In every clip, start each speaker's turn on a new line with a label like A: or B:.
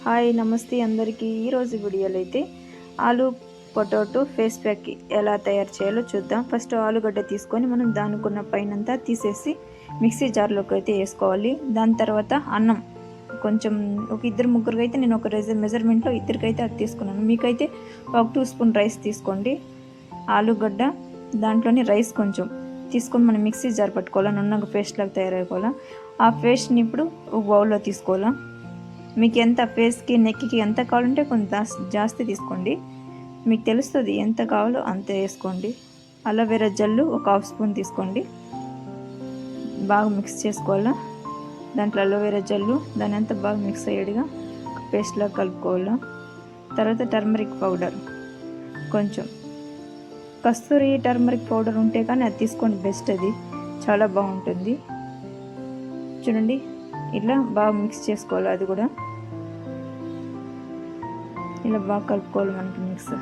A: Hi నమస్తే అందరికీ. ఈరోజు వీడియోలో అయితే ఆలు పొటాటో ఫేస్ ప్యాక్ ఎలా తయారు చేయాలో చూద్దాం. ఫస్ట్ ఆలుగడ్డ తీసుకొని మనం దానికున్న పైనంతా తీసేసి మిక్సీ జార్లోకి అయితే వేసుకోవాలి. దాని తర్వాత అన్నం కొంచెం ఒక ఇద్దరు ముగ్గురికి అయితే నేను ఒక మెజర్మెంట్లో ఇద్దరికైతే అది తీసుకున్నాను. మీకైతే ఒక 2 స్పూన్ రైస్ తీసుకోండి. ఆలుగడ్డ దాంట్లోని రైస్ కొంచెం తీసుకొని మనం మిక్సీ జార్ పట్టుకోవాలా, నున్నగా పేస్ట్ లాగా తయారైపోవాలా. ఆ పేస్ట్ని ఇప్పుడు ఒక బౌల్లో తీసుకోవాలా. మీకు ఎంత ఫేస్కి నెక్కి ఎంత కావాలంటే కొంత జాస్తి తీసుకోండి. మీకు తెలుస్తుంది ఎంత కావాలో అంత వేసుకోండి. అలోవెరా జెల్లు ఒక 1/2 స్పూన్ తీసుకోండి. బాగా మిక్స్ చేసుకోవాలా. దాంట్లో అలోవెరా జెల్లు దాని అంతా బాగా మిక్స్ అయ్యేట్టుగా పేస్ట్లా కలుపుకోవాలా. తర్వాత టర్మరిక్ పౌడర్ కొంచెం, కస్తూరి టర్మరిక్ పౌడర్ ఉంటే కానీ అది తీసుకోండి, బెస్ట్, అది చాలా బాగుంటుంది. చూడండి ఇలా బాగా మిక్స్ చేసుకోవాలి. అది కూడా ఇలా బాగా కలుపుకోవాలి. మనకి మిక్స్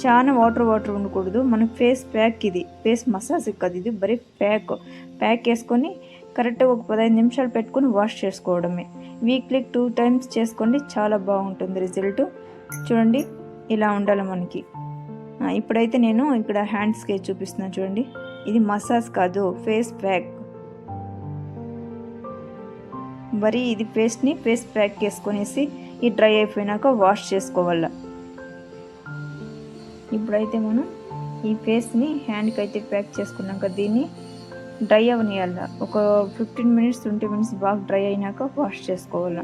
A: చాలా వాటర్ ఉండకూడదు. మన ఫేస్ ప్యాక్, ఇది ఫేస్ మసాజ్ కాదు, ఇది బరీ ప్యాక్ వేసుకొని కరెక్ట్గా ఒక 15 నిమిషాలు పెట్టుకొని వాష్ చేసుకోవడమే. వీక్లీ 2 టైమ్స్ చేసుకోండి, చాలా బాగుంటుంది రిజల్ట్. చూడండి ఇలా ఉండాలి మనకి. ఇప్పుడైతే నేను ఇక్కడ హ్యాండ్స్కి చూపిస్తున్నాను. చూడండి, ఇది మసాజ్ కాదు, ఫేస్ ప్యాక్. మరి ఇది ఫేస్ని ఫేస్ ప్యాక్ వేసుకొనేసి ఈ డ్రై అయిపోయినాక వాష్ చేసుకోవాల. ఇప్పుడైతే మనం ఈ ఫేస్ని హ్యాండ్కి అయితే ప్యాక్ చేసుకున్నాక దీన్ని డ్రై అవనియాల. ఒక 15 మినిట్స్ 20 మినిట్స్ బాగా డ్రై అయినాక వాష్ చేసుకోవాల.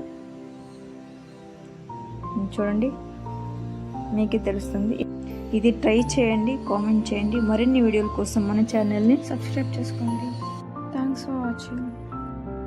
A: చూడండి మీకే తెలుస్తుంది. ఇది ట్రై చేయండి, కామెంట్ చేయండి. మరిన్ని వీడియోల కోసం మన ఛానల్ని
B: సబ్స్క్రైబ్ చేసుకోండి. Thanks for watching.